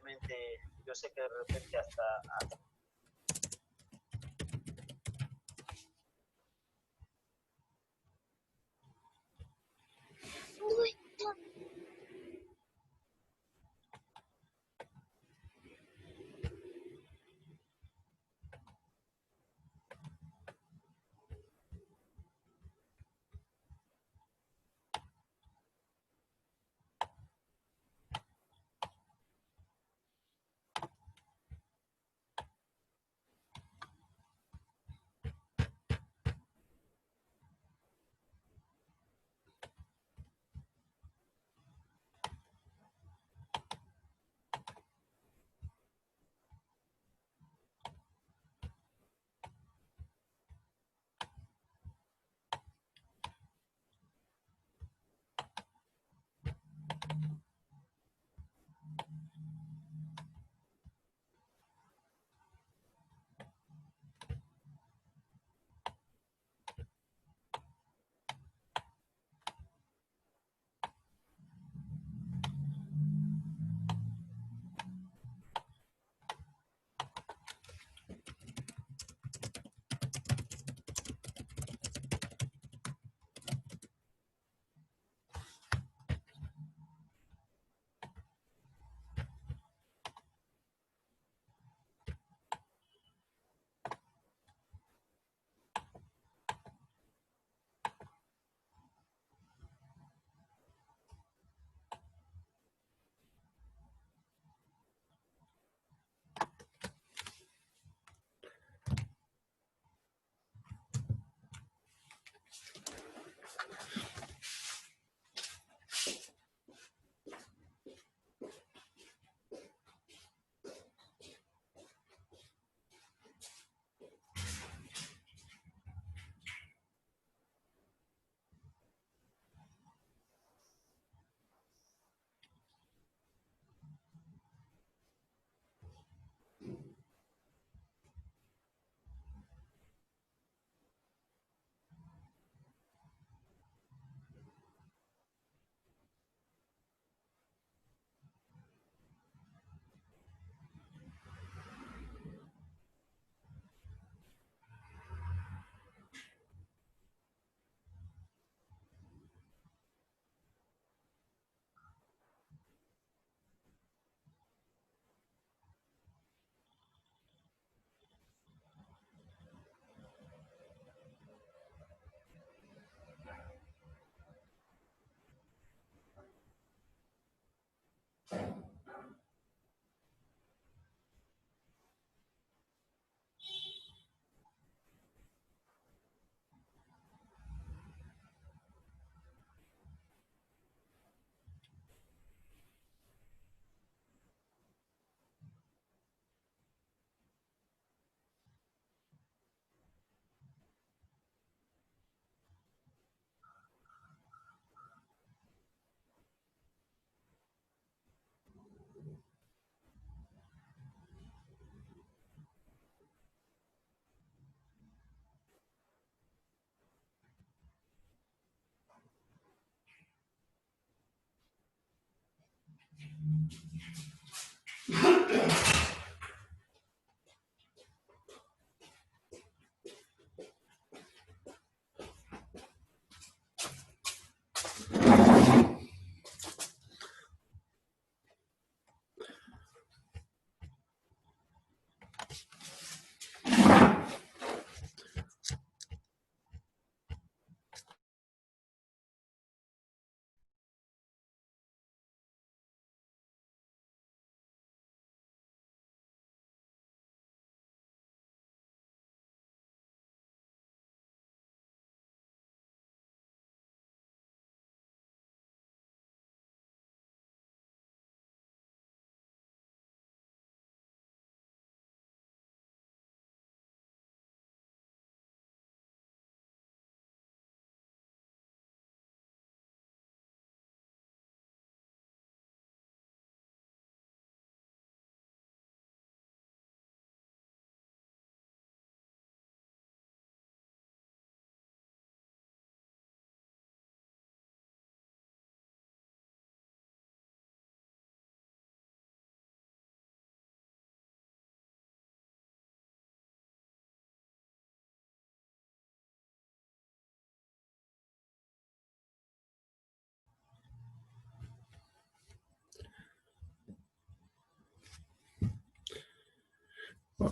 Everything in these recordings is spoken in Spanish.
realmente, yo sé que de repente hasta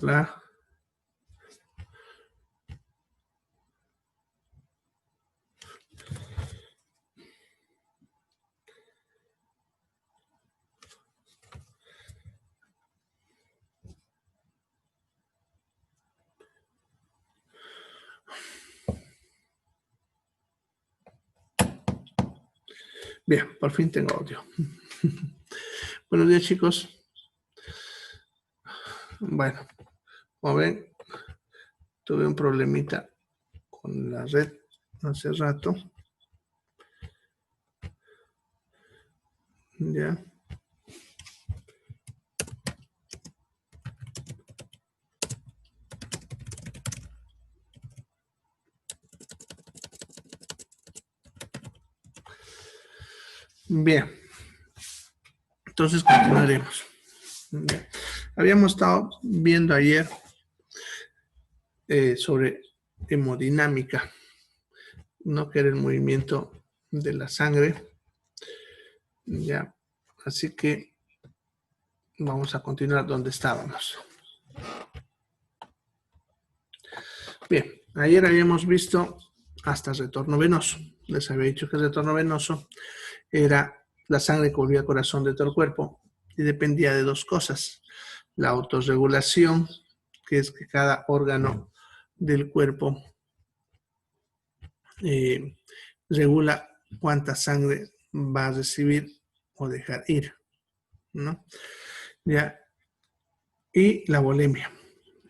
Hola. Bien, por fin tengo audio. Buenos días, chicos. Bueno, como ven, tuve un problemita con la red hace rato. Ya. Bien. Entonces continuaremos. Bien. Habíamos estado viendo ayer sobre hemodinámica, ¿no? Que era el movimiento de la sangre. Ya. Así que vamos a continuar donde estábamos. Bien, ayer habíamos visto hasta retorno venoso. Les había dicho que el retorno venoso era la sangre que volvía al corazón de todo el cuerpo y dependía de dos cosas. La autorregulación, que es que cada órgano del cuerpo regula cuánta sangre va a recibir o dejar ir, ¿no? ¿Ya? Y la volemia.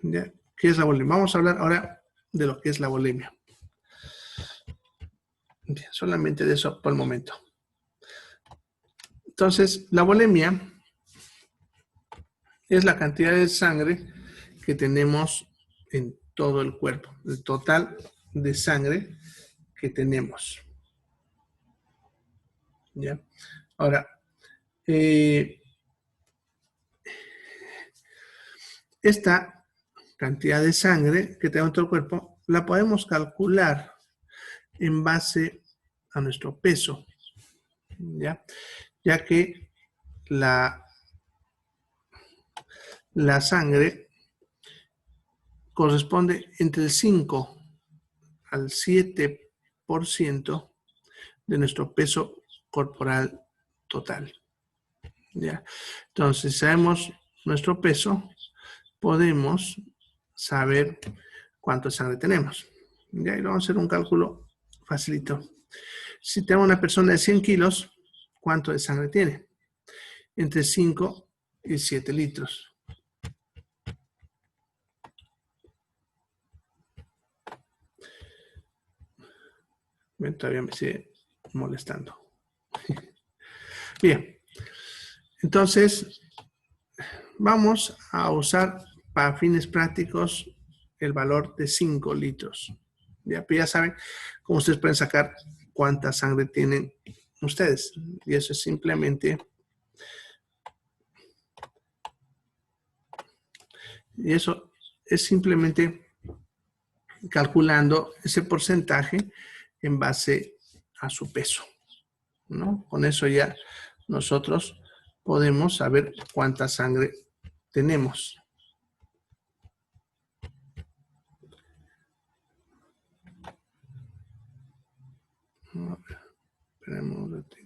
¿Ya? ¿Qué es la volemia? Vamos a hablar ahora de lo que es la volemia. Bien, solamente de eso por el momento. Entonces, la volemia es la cantidad de sangre que tenemos en todo el cuerpo, el total de sangre que tenemos. ¿Ya? Ahora, esta cantidad de sangre que tenemos en todo el cuerpo la podemos calcular en base a nuestro peso, ya que la sangre corresponde entre el 5 al 7% de nuestro peso corporal total. ¿Ya? Entonces, si sabemos nuestro peso, podemos saber cuánta sangre tenemos. ¿Ya? Y vamos a hacer un cálculo facilito. Si tengo una persona de 100 kilos, ¿cuánto de sangre tiene? Entre 5 y 7 litros. Todavía me sigue molestando. Bien. Entonces, vamos a usar para fines prácticos el valor de 5 litros. Ya, pues ya saben cómo ustedes pueden sacar cuánta sangre tienen ustedes. Y eso es simplemente... calculando ese porcentaje en base a su peso, ¿no? Con eso ya nosotros podemos saber cuánta sangre tenemos. A ver, esperemos un ratito.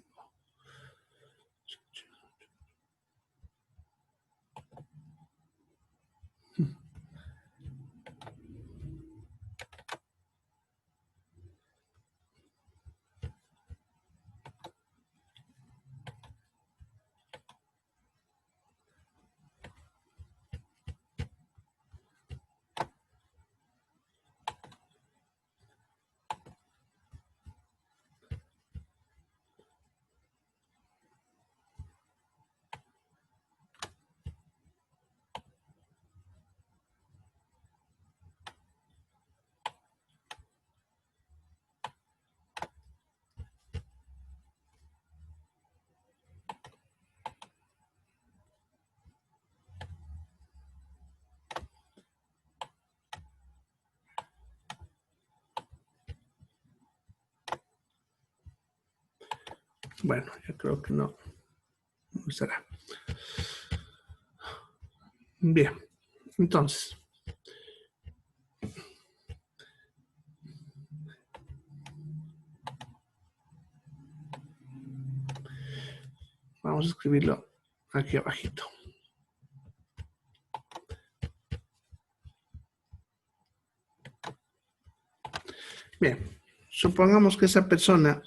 Bueno, yo creo que no será. Bien, Entonces, vamos a escribirlo aquí abajito. Bien, supongamos que esa persona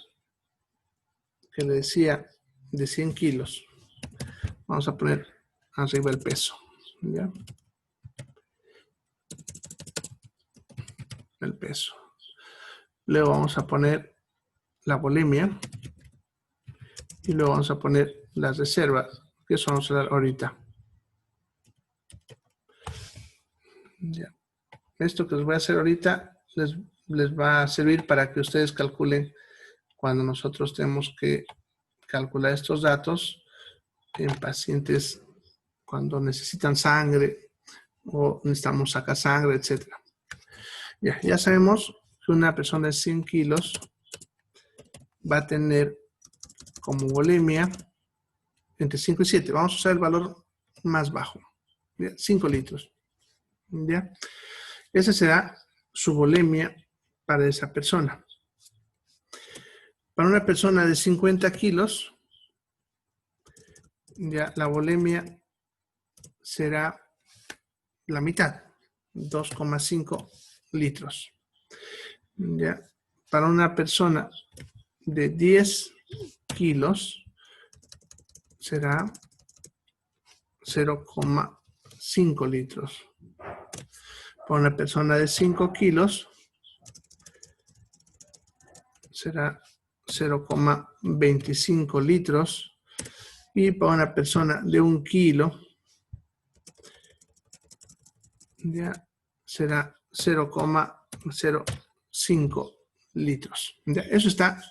que le decía de 100 kilos, vamos a poner arriba el peso, ¿ya? El peso. Luego vamos a poner la bulimia y luego vamos a poner las reservas, que eso vamos a dar ahorita. Ya. Esto que les voy a hacer ahorita les va a servir para que ustedes calculen cuando nosotros tenemos que calcular estos datos en pacientes cuando necesitan sangre o necesitamos sacar sangre, etc. Ya sabemos que una persona de 100 kilos va a tener como bulimia entre 5 y 7. Vamos a usar el valor más bajo, ¿ya? 5 litros. ¿Ya? Esa será su bulimia para esa persona. Para una persona de 50 kilos, ya la bulimia será la mitad, 2,5 litros. ¿Ya? Para una persona de 10 kilos será 0,5 litros. Para una persona de 5 kilos será 0,25 litros. Y para una persona de 1 kilo ya será 0,05 litros. ¿Ya? Eso está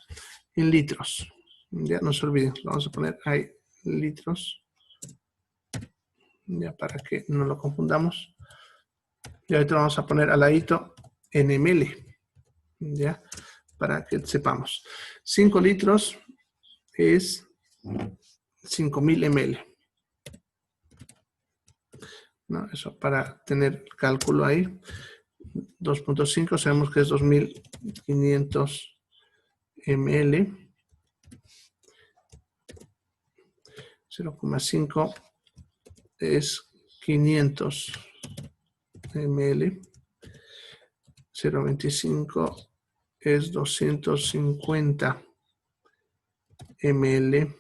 en litros. Ya no se olviden, lo vamos a poner ahí, litros. Ya para que no lo confundamos. Y ahorita lo vamos a poner al ladito en ml. Ya, para que sepamos. 5 litros es 5.000 ml. No, eso para tener cálculo ahí. 2.5 sabemos que es 2.500 ml. 0,5 es 500 ml. 0,25 es 250 ml.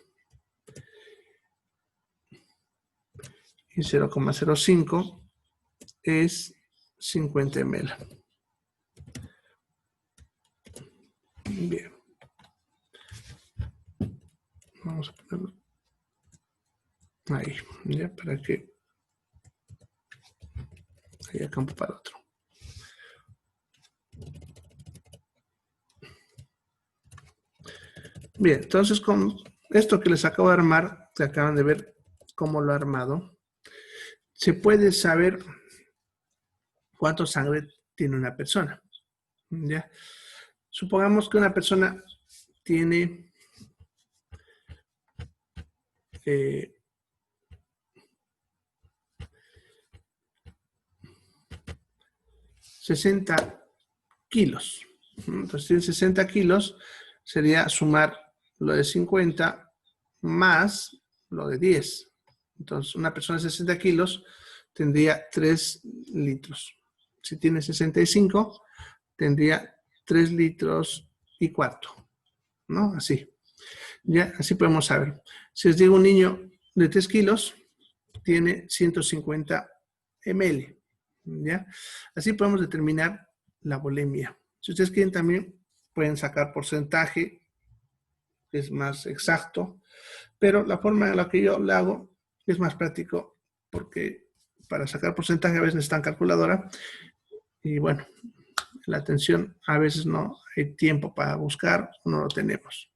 Y 0,05 es 50 ml. Bien. Vamos a ponerlo ahí, ya para que haya campo para otro. Bien, entonces con esto que les acabo de armar, que acaban de ver cómo lo he armado, se puede saber cuánto sangre tiene una persona. ¿Ya? Supongamos que una persona tiene 60 kilos. Entonces, si tiene 60 kilos, sería sumar lo de 50 más lo de 10. Entonces, una persona de 60 kilos tendría 3 litros. Si tiene 65, tendría 3 litros y cuarto, ¿no? Así. Ya, así podemos saber. Si les digo un niño de 3 kilos, tiene 150 ml, ¿ya? Así podemos determinar la bulimia. Si ustedes quieren también, pueden sacar porcentaje, que es más exacto, pero la forma en la que yo lo hago es más práctico, porque para sacar porcentaje a veces necesitan calculadora, y bueno, la atención a veces no hay tiempo para buscar, no lo tenemos.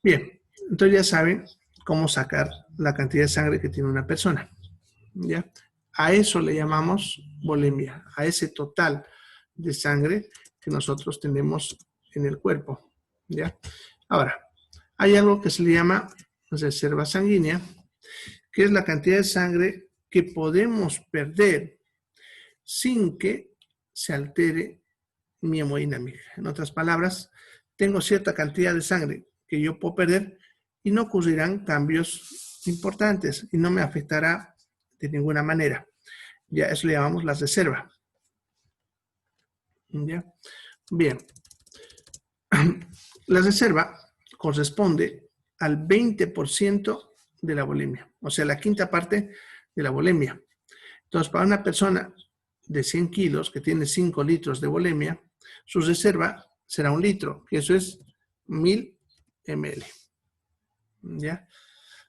Bien, entonces ya saben cómo sacar la cantidad de sangre que tiene una persona, ¿ya? A eso le llamamos bulimia, a ese total de sangre que nosotros tenemos en el cuerpo, ¿ya? Ahora, hay algo que se le llama reserva sanguínea, que es la cantidad de sangre que podemos perder sin que se altere mi hemodinámica. En otras palabras, tengo cierta cantidad de sangre que yo puedo perder y no ocurrirán cambios importantes y no me afectará de ninguna manera. Ya eso le llamamos la reserva. ¿Ya? Bien. La reserva corresponde al 20% de la volemia, o sea, la quinta parte de la volemia. Entonces, para una persona de 100 kilos que tiene 5 litros de volemia, su reserva será 1 litro, que eso es 1000 ml. ¿Ya?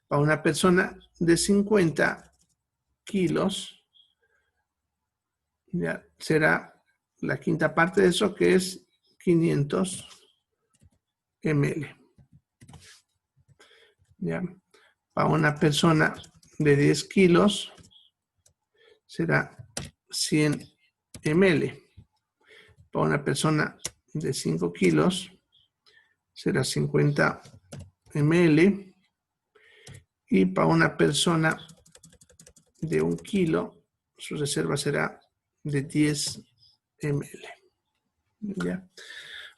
Para una persona de 50 kilos, ya será la quinta parte de eso, que es 500 ml. ¿Ya? Para una persona de 10 kilos será 100 ml. Para una persona de 5 kilos será 50 ml. Y para una persona de 1 kilo, su reserva será de 10 ml. ¿Ya?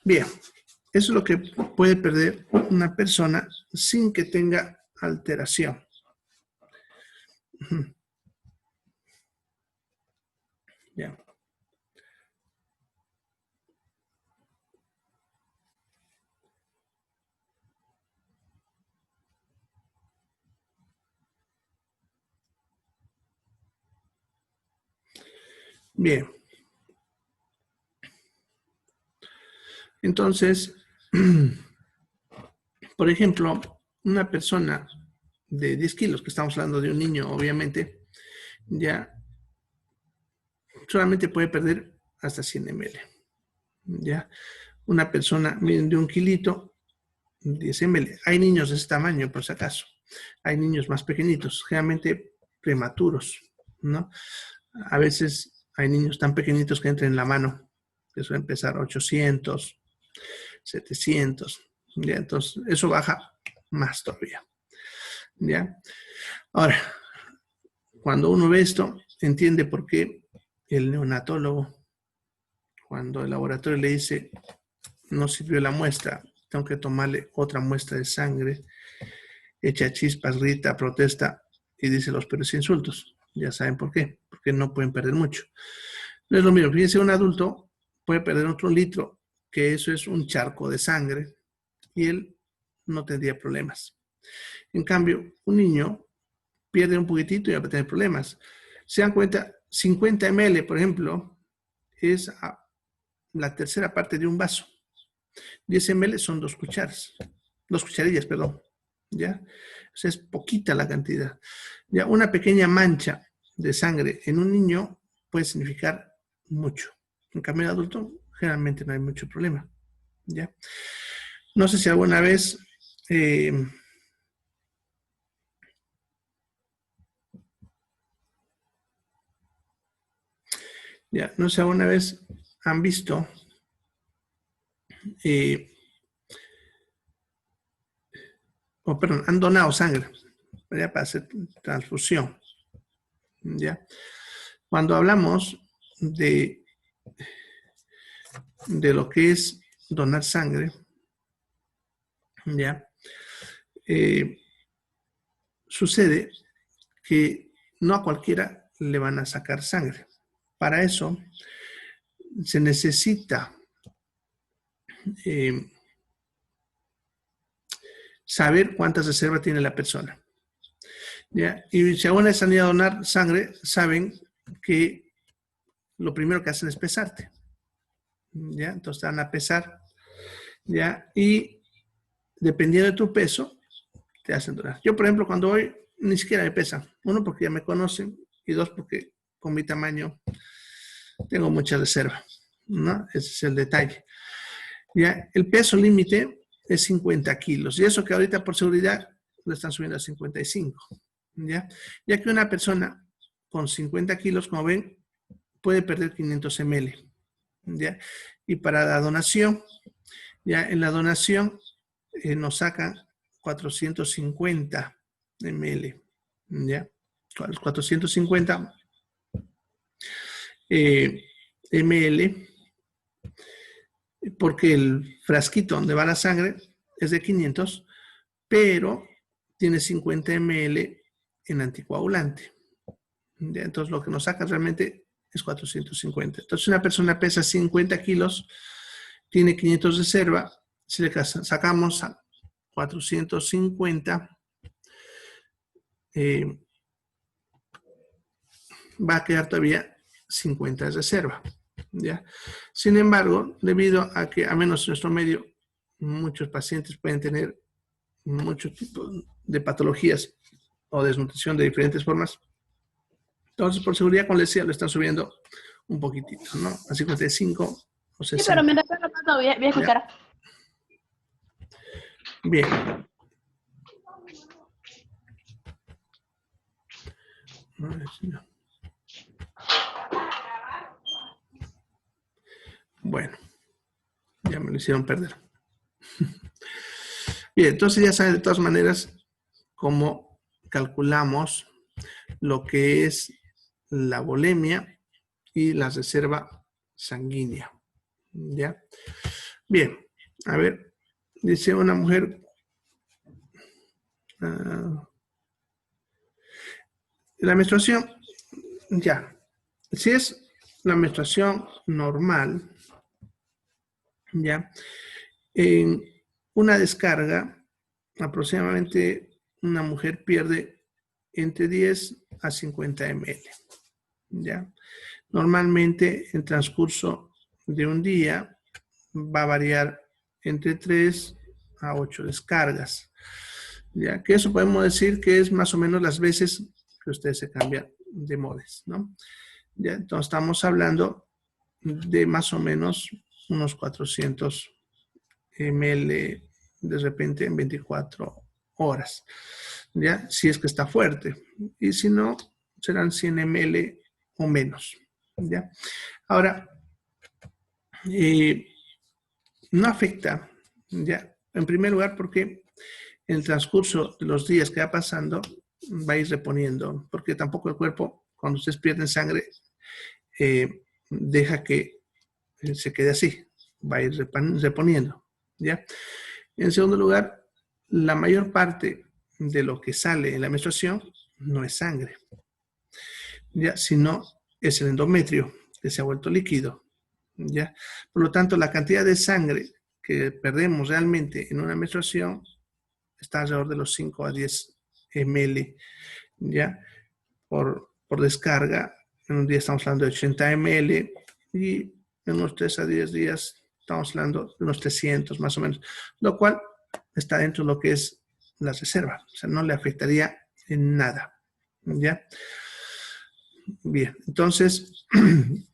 Bien, eso es lo que puede perder una persona sin que tenga alteración. Bien. Bien. Entonces, por ejemplo, una persona de 10 kilos, que estamos hablando de un niño, obviamente, ya solamente puede perder hasta 100 ml. ¿Ya? Una persona de 1 kilito, 10 ml. Hay niños de ese tamaño, por si acaso. Hay niños más pequeñitos, generalmente prematuros, ¿no? A veces hay niños tan pequeñitos que entran en la mano, que suelen pesar 800, 700, ¿ya? Entonces, eso baja más todavía, ¿ya? Ahora, cuando uno ve esto, entiende por qué el neonatólogo, cuando el laboratorio le dice, no sirvió la muestra, tengo que tomarle otra muestra de sangre, echa chispas, grita, protesta y dice los peores insultos. Ya saben por qué, porque no pueden perder mucho. No es lo mismo, fíjense, un adulto puede perder otro litro, que eso es un charco de sangre, y él no tendría problemas. En cambio, un niño pierde un poquitito y va a tener problemas. Se dan cuenta, 50 ml, por ejemplo, es la tercera parte de un vaso. 10 ml son 2 cucharillas, perdón. ¿Ya? O sea, es poquita la cantidad. Ya, una pequeña mancha de sangre en un niño puede significar mucho. En cambio, en adulto, generalmente no hay mucho problema. ¿Ya? No sé si alguna vez no sé si alguna vez han visto han donado sangre, ¿ya? Para hacer transfusión. ¿Ya? Cuando hablamos de lo que es donar sangre, ¿ya? Sucede que no a cualquiera le van a sacar sangre. Para eso se necesita saber cuántas reservas tiene la persona. ¿Ya? Y si aún vez han ido a donar sangre, saben que lo primero que hacen es pesarte. ¿Ya? Entonces te van a pesar, ¿ya? Y dependiendo de tu peso, te hacen donar. Yo, por ejemplo, cuando voy, ni siquiera me pesan. Uno, porque ya me conocen, y dos, porque con mi tamaño tengo mucha reserva, ¿no? Ese es el detalle. ¿Ya? El peso límite es 50 kilos, y eso que ahorita por seguridad lo están subiendo a 55. ¿Ya? Ya que una persona con 50 kilos, como ven, puede perder 500 ml. ¿Ya? Y para la donación, ya en la donación nos sacan 450 ml. ¿Ya? 450 ml, porque el frasquito donde va la sangre es de 500, pero tiene 50 ml en anticoagulante. Entonces lo que nos saca realmente es 450. Entonces una persona pesa 50 kilos, tiene 500 de reserva, si le sacamos a 450, va a quedar todavía 50 de reserva. ¿Ya? Sin embargo, debido a que, a menos en nuestro medio, muchos pacientes pueden tener muchos tipos de patologías o desnutrición de diferentes formas, entonces por seguridad, como les decía, lo están subiendo un poquitito, ¿no? A 55 o 60. Sí, pero mientras tanto voy a escuchar. Bien. Bueno, ya me lo hicieron perder. Bien, entonces ya saben de todas maneras cómo calculamos lo que es la volemia y la reserva sanguínea. ¿Ya? Bien, a ver, dice una mujer, la menstruación, ya, si es la menstruación normal, ya, en una descarga, aproximadamente una mujer pierde entre 10 a 50 ml, ya. Normalmente, en transcurso de un día, va a variar entre 3 a 8 descargas. Ya que eso podemos decir que es más o menos las veces que usted se cambia de modes, ¿no? Ya, entonces estamos hablando de más o menos unos 400 ml de repente en 24 horas, ¿ya? Si es que está fuerte. Y si no, serán 100 ml o menos, ¿ya? Ahora, no afecta, ¿ya? En primer lugar, porque en el transcurso de los días que va pasando, va a ir reponiendo, porque tampoco el cuerpo, cuando ustedes pierden sangre, deja que se quede así, va a ir reponiendo, ¿ya? En segundo lugar, la mayor parte de lo que sale en la menstruación no es sangre, ¿ya? Sino es el endometrio, que se ha vuelto líquido, ¿ya? Por lo tanto, la cantidad de sangre que perdemos realmente en una menstruación está alrededor de los 5 a 10 ml, ¿ya? Por descarga. En un día estamos hablando de 80 ml y en unos 3 a 10 días estamos hablando de unos 300 más o menos, lo cual está dentro de lo que es la reserva, o sea, no le afectaría en nada, ¿ya? Bien, entonces, en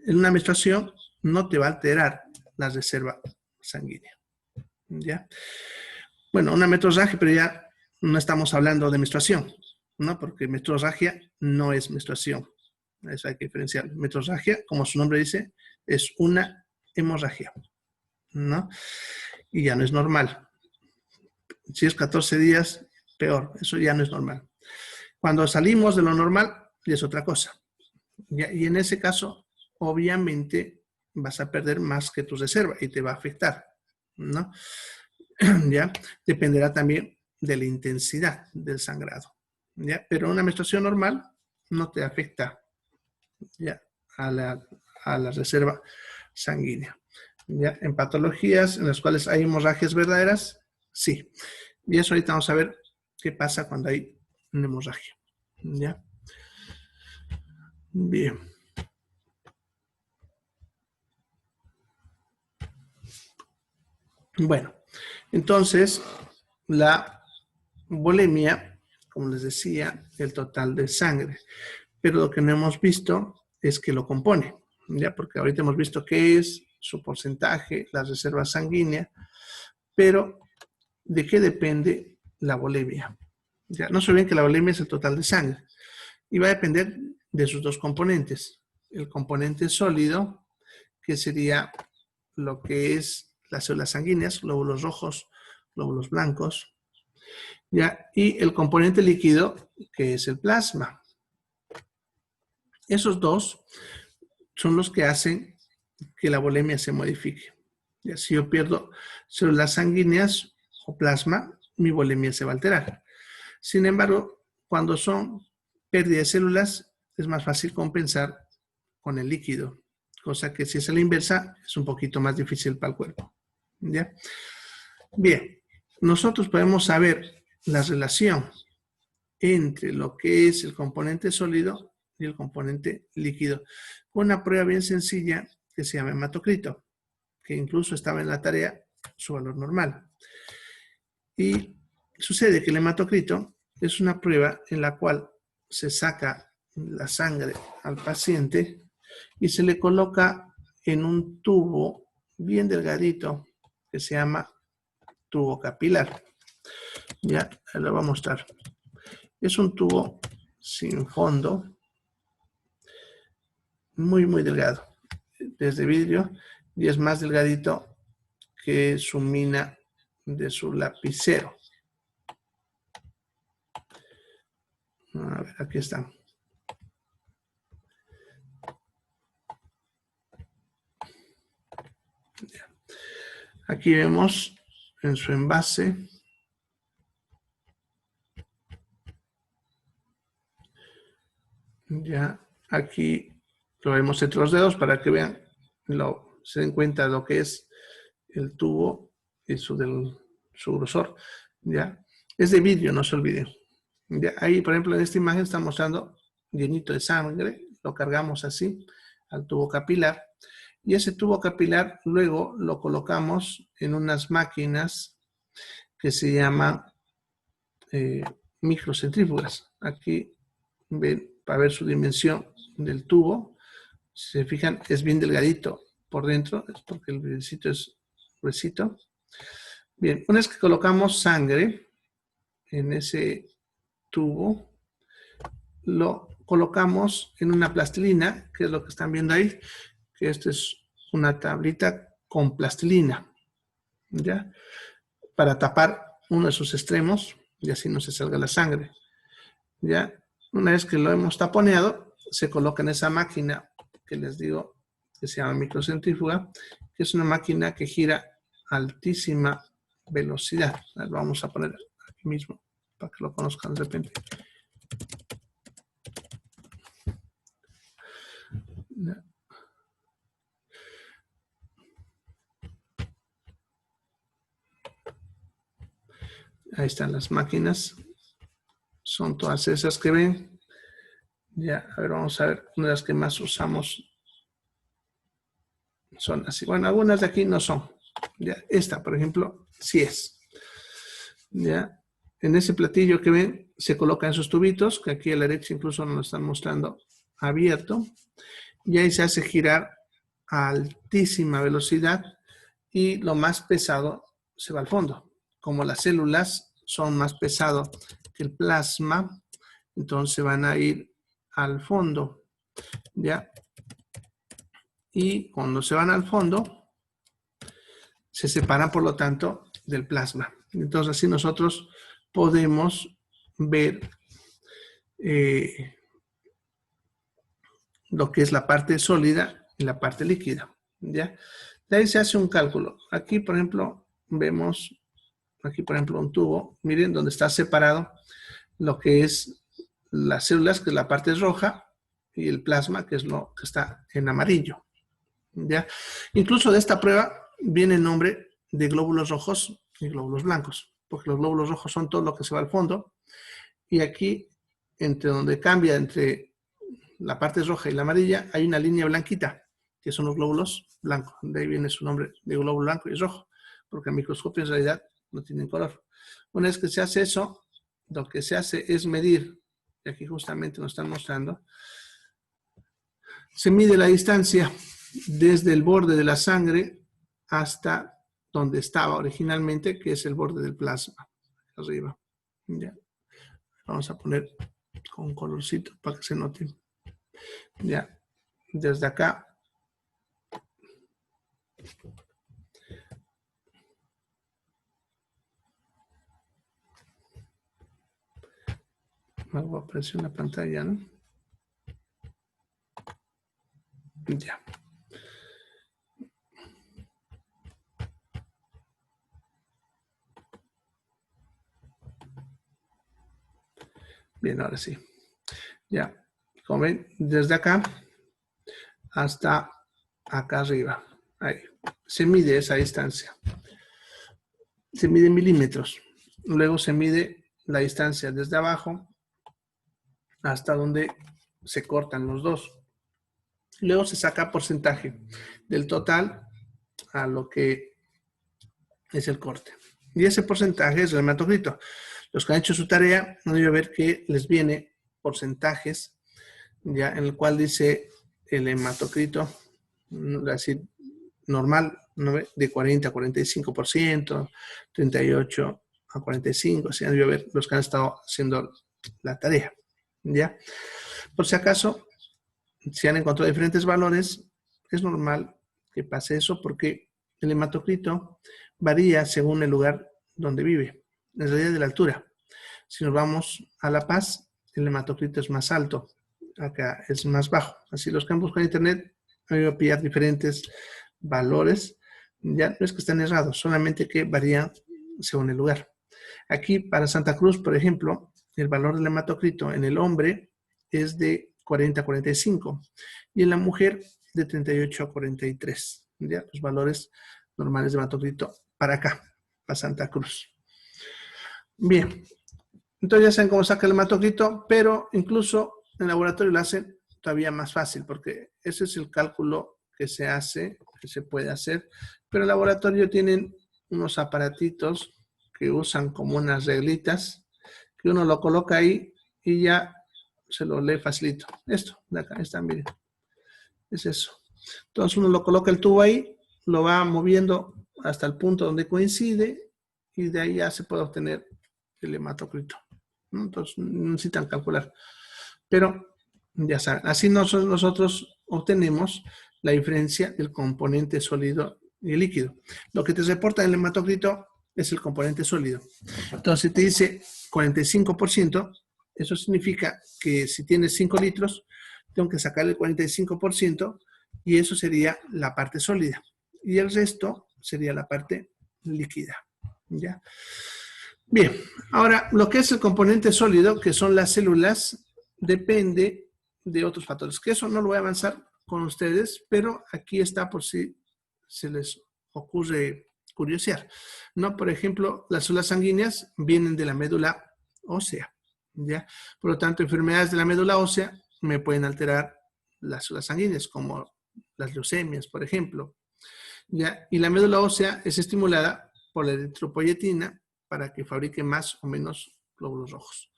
una menstruación no te va a alterar la reserva sanguínea, ¿ya? Bueno, una metrorragia, pero ya no estamos hablando de menstruación, ¿no? Porque metrorragia no es menstruación. Eso hay que diferenciar. Metrorragia, como su nombre dice, es una hemorragia, ¿no? Y ya no es normal. Si es 14 días, peor. Eso ya no es normal. Cuando salimos de lo normal, ya es otra cosa. ¿Ya? Y en ese caso, obviamente, vas a perder más que tu reserva y te va a afectar, ¿no? ¿Ya? Dependerá también de la intensidad del sangrado, ¿ya? Pero una menstruación normal no te afecta, ¿ya? a la reserva sanguínea, ¿ya? En patologías en las cuales hay hemorragias verdaderas, sí. Y eso ahorita vamos a ver qué pasa cuando hay una hemorragia, ¿ya? Bien. Bueno, entonces, la volemia, como les decía, el total de sangre. Pero lo que no hemos visto es que lo compone, ¿ya? Porque ahorita hemos visto qué es su porcentaje, la reserva sanguínea, pero ¿de qué depende la volemia? Ya, no se olviden que la volemia es el total de sangre y va a depender de sus dos componentes. El componente sólido, que sería lo que es las células sanguíneas, glóbulos rojos, glóbulos blancos, ¿ya? Y el componente líquido, que es el plasma. Esos dos son los que hacen que la volemia se modifique. Y si yo pierdo células sanguíneas o plasma, mi volemia se va a alterar. Sin embargo, cuando son pérdida de células, es más fácil compensar con el líquido, cosa que si es a la inversa, es un poquito más difícil para el cuerpo. ¿Ya? Bien, nosotros podemos saber la relación entre lo que es el componente sólido y el componente líquido. Una prueba bien sencilla que se llama hematocrito, que incluso estaba en la tarea su valor normal. Y sucede que el hematocrito es una prueba en la cual se saca la sangre al paciente y se le coloca en un tubo bien delgadito que se llama tubo capilar. Ya lo voy a mostrar. Es un tubo sin fondo, muy, muy delgado. Es de vidrio y es más delgadito que su mina de su lapicero. A ver, aquí está. Aquí vemos en su envase ya aquí lo vemos entre los dedos para que vean, se den cuenta de lo que es el tubo y su grosor. Ya es de vidrio, no se olviden. Ya, ahí, por ejemplo, en esta imagen está mostrando llenito de sangre, lo cargamos así al tubo capilar y ese tubo capilar luego lo colocamos en unas máquinas que se llaman microcentrífugas. Aquí ven, para ver su dimensión del tubo, si se fijan, es bien delgadito por dentro, es porque el vidricito es gruesito. Bien, una vez que colocamos sangre en ese tubo, lo colocamos en una plastilina, que es lo que están viendo ahí, que esto es una tablita con plastilina, ¿ya? Para tapar uno de sus extremos y así no se salga la sangre, ¿ya? Una vez que lo hemos taponeado, se coloca en esa máquina que les digo que se llama microcentrífuga, que es una máquina que gira a altísima velocidad. Lo vamos a poner aquí mismo para que lo conozcan de repente. Ahí están las máquinas. Son todas esas que ven. Ya, a ver, vamos a ver. Una de las que más usamos son así. Bueno, algunas de aquí no son. Ya, esta, por ejemplo, sí es. Ya, en ese platillo que ven, se colocan esos tubitos, que aquí a la derecha incluso nos lo están mostrando abierto. Y ahí se hace girar a altísima velocidad y lo más pesado se va al fondo. Como las células son más pesadas que el plasma, entonces van a ir al fondo, ¿ya? Y cuando se van al fondo, se separan, por lo tanto, del plasma. Entonces, así nosotros podemos ver lo que es la parte sólida y la parte líquida, ¿ya? De ahí se hace un cálculo. Aquí, por ejemplo, vemos, aquí, por ejemplo, un tubo. Miren donde está separado lo que es las células, que es la parte roja, y el plasma, que es lo que está en amarillo, ¿ya? Incluso de esta prueba viene el nombre de glóbulos rojos y glóbulos blancos, porque los glóbulos rojos son todo lo que se va al fondo, y aquí, entre donde cambia entre la parte roja y la amarilla, hay una línea blanquita, que son los glóbulos blancos. De ahí viene su nombre de glóbulo blanco y rojo, porque el microscopio en realidad no tiene color. Una vez que se hace eso, lo que se hace es medir, y aquí justamente nos están mostrando, se mide la distancia desde el borde de la sangre hasta donde estaba originalmente, que es el borde del plasma, arriba. Ya. Vamos a poner con un colorcito para que se note. Ya, desde acá. Algo apareció en la pantalla, ¿no? Ya. Bien, ahora sí. Ya. Como ven, desde acá hasta acá arriba. Ahí. Se mide esa distancia. Se mide en milímetros. Luego se mide la distancia desde abajo hasta donde se cortan los dos. Luego se saca porcentaje del total a lo que es el corte. Y ese porcentaje es el hematocrit. Los que han hecho su tarea han debido ver que les viene porcentajes, ya en el cual dice el hematocrit, así normal, ¿no? De 40 a 45%, 38 a 45%, así han debido ver los que han estado haciendo la tarea. ¿Ya? Por si acaso, si han encontrado diferentes valores, es normal que pase eso porque el hematocrito varía según el lugar donde vive, en realidad de la altura. Si nos vamos a La Paz, el hematocrito es más alto, acá es más bajo. Así los que han buscado en internet han ido a pillar diferentes valores. Ya no es que estén errados, solamente que varían según el lugar. Aquí para Santa Cruz, por ejemplo, el valor del hematocrito en el hombre es de 40 a 45 y en la mujer de 38 a 43. ¿Ya? Los valores normales de hematocrito para acá, para Santa Cruz. Bien, entonces ya saben cómo saca el hematocrito, pero incluso en el laboratorio lo hacen todavía más fácil porque ese es el cálculo que se hace, que se puede hacer, pero en el laboratorio tienen unos aparatitos que usan como unas reglitas, que uno lo coloca ahí y ya se lo lee facilito. Esto, de acá, está, miren. Es eso. Entonces uno lo coloca el tubo ahí, lo va moviendo hasta el punto donde coincide y de ahí ya se puede obtener el hematocrito. Entonces no necesitan calcular. Pero ya saben, así nosotros obtenemos la diferencia del componente sólido y líquido. Lo que te reporta el hematocrito es el componente sólido. Entonces, si te dice 45%, eso significa que si tienes 5 litros, tengo que sacar el 45% y eso sería la parte sólida. Y el resto sería la parte líquida. ¿Ya? Bien, ahora lo que es el componente sólido, que son las células, depende de otros factores. Que eso no lo voy a avanzar con ustedes, pero aquí está por si se les ocurre curiosear. ¿No? Por ejemplo, las células sanguíneas vienen de la médula ósea. ¿Ya? Por lo tanto, enfermedades de la médula ósea me pueden alterar las células sanguíneas, como las leucemias, por ejemplo. ¿Ya? Y la médula ósea es estimulada por la eritropoyetina para que fabrique más o menos glóbulos rojos.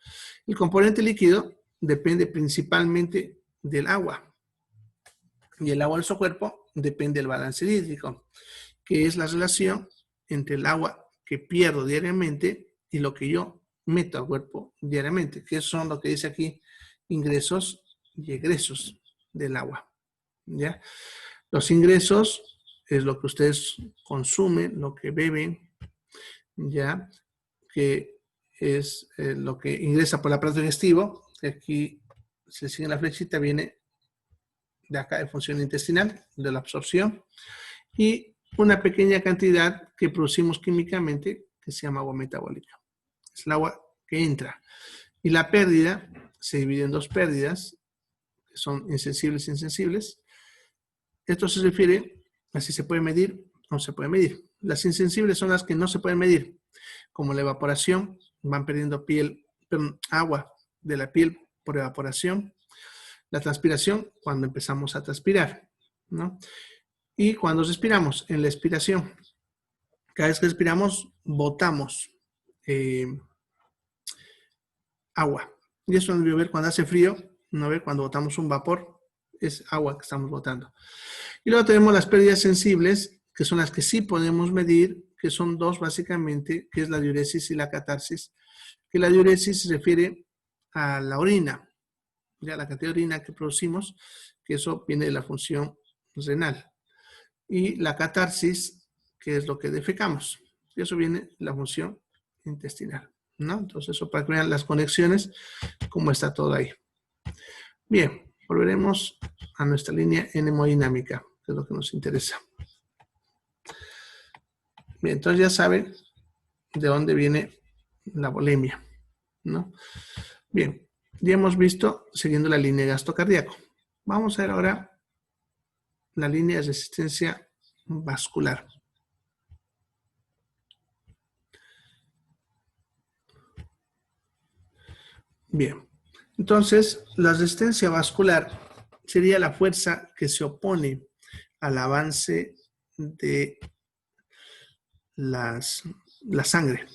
El componente líquido depende principalmente del agua. Y el agua en su cuerpo depende del balance hídrico, que es la relación entre el agua que pierdo diariamente y lo que yo meto al cuerpo diariamente, que son lo que dice aquí, ingresos y egresos del agua. ¿Ya? Los ingresos es lo que ustedes consumen, lo que beben, ya, que es lo que ingresa por el aparato digestivo. Aquí, si sigue la flechita, viene de acá de función intestinal, de la absorción, y una pequeña cantidad que producimos químicamente, que se llama agua metabólica. Es el agua que entra. Y la pérdida se divide en dos pérdidas, que son insensibles e insensibles. Esto se refiere a si se puede medir o no se puede medir. Las insensibles son las que no se pueden medir, como la evaporación, van perdiendo agua de la piel por evaporación. La transpiración, cuando empezamos a transpirar, ¿no? Y cuando respiramos, en la expiración. Cada vez que respiramos, botamos agua. Y eso no debe ver cuando hace frío, no ver cuando botamos un vapor, es agua que estamos botando. Y luego tenemos las pérdidas sensibles, que son las que sí podemos medir, que son dos básicamente, que es la diuresis y la catarsis. Que la diuresis se refiere a la orina, ya la cantidad de orina que producimos, que eso viene de la función renal. Y la catarsis, que es lo que defecamos, y eso viene de la función intestinal. ¿no? Entonces, eso para que vean las conexiones, cómo está todo ahí. Bien, volveremos a nuestra línea hemodinámica, que es lo que nos interesa. Bien, entonces ya saben de dónde viene la volemia, ¿no? Bien, ya hemos visto siguiendo la línea de gasto cardíaco. Vamos a ver ahora la línea de resistencia vascular. Bien, entonces la resistencia vascular sería la fuerza que se opone al avance de la sangre.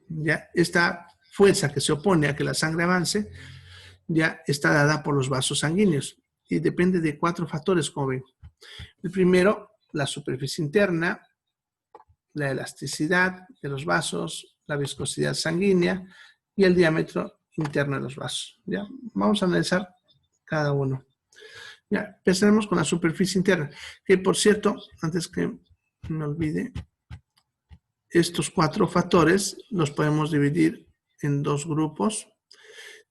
¿Ya? Esta fuerza que se opone a que la sangre avance ya está dada por los vasos sanguíneos y depende de 4 factores, como ven. El primero, la superficie interna, la elasticidad de los vasos, la viscosidad sanguínea y el diámetro interno de los vasos. ¿Ya? Vamos a analizar cada uno. Ya, empezaremos con la superficie interna, que por cierto, antes que me olvide, estos 4 factores los podemos dividir en 2 grupos,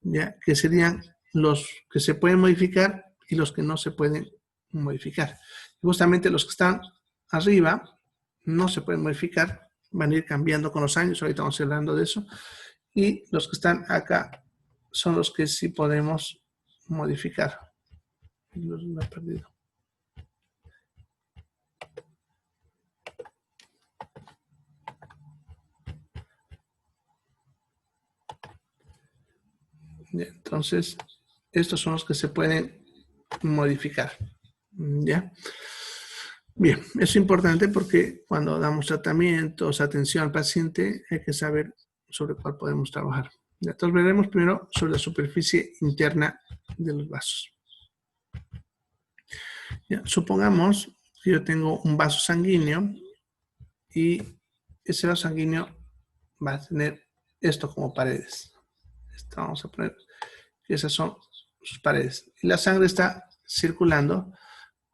ya, que serían los que se pueden modificar y los que no se pueden modificar. Justamente los que están arriba no se pueden modificar, van a ir cambiando con los años, ahorita vamos hablando de eso, y los que están acá son los que sí podemos modificar. Los he perdido. Entonces, estos son los que se pueden modificar. ¿Ya? Bien, eso es importante porque cuando damos tratamientos, atención al paciente, hay que saber sobre cuál podemos trabajar. Entonces, veremos primero sobre la superficie interna de los vasos. ¿Ya? Supongamos que yo tengo un vaso sanguíneo y ese vaso sanguíneo va a tener esto como paredes. Esto vamos a poner que esas son sus paredes. Y la sangre está circulando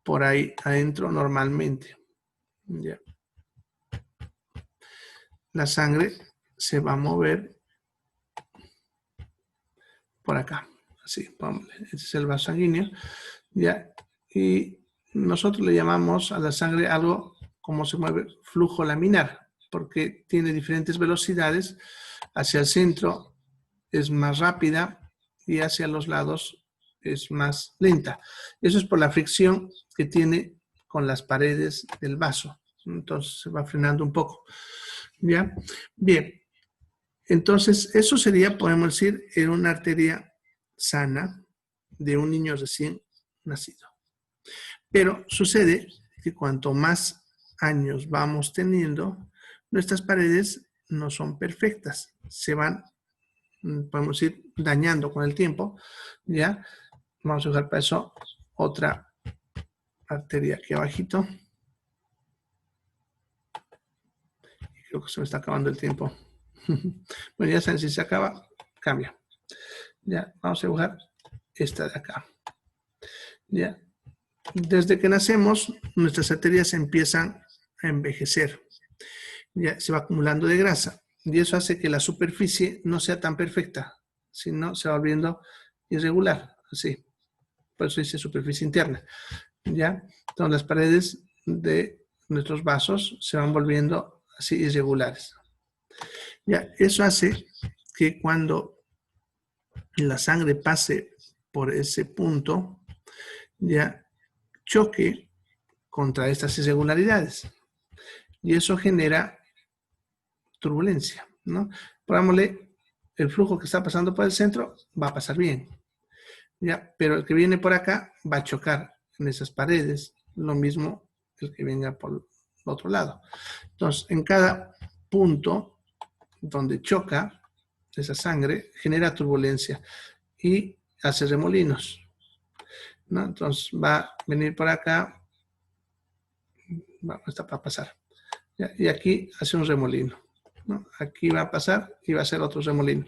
por ahí adentro normalmente. ¿Ya? La sangre se va a mover por acá. Así, este es el vaso sanguíneo. ¿Ya? Y nosotros le llamamos a la sangre algo como se mueve flujo laminar, porque tiene diferentes velocidades. Hacia el centro es más rápida y hacia los lados es más lenta. Eso es por la fricción que tiene con las paredes del vaso. Entonces se va frenando un poco. ¿Ya? Bien. Entonces, eso sería, podemos decir, en una arteria sana de un niño recién nacido. Pero sucede que cuanto más años vamos teniendo, nuestras paredes no son perfectas. Se van, podemos ir dañando con el tiempo. ¿Ya? Vamos a usar para eso otra arteria aquí abajito. Creo que se me está acabando el tiempo. Bueno, ya saben, si se acaba, cambia. Ya, vamos a dibujar esta de acá. Ya. Desde que nacemos, nuestras arterias empiezan a envejecer. Ya se va acumulando de grasa. Y eso hace que la superficie no sea tan perfecta, sino se va volviendo irregular. Así. Por eso dice superficie interna. ¿Ya? Entonces las paredes de nuestros vasos se van volviendo así irregulares. ¿Ya? Eso hace que cuando la sangre pase por ese punto, ya choque contra estas irregularidades. Y eso genera turbulencia, ¿no? Pongámosle, el flujo que está pasando por el centro va a pasar bien. ¿Ya? Pero el que viene por acá va a chocar en esas paredes. Lo mismo el que venga por el otro lado. Entonces, en cada punto donde choca esa sangre, genera turbulencia y hace remolinos, ¿no? Entonces va a venir por acá, está para pasar. ¿Ya? Y aquí hace un remolino, ¿no? Aquí va a pasar y va a hacer otro remolino.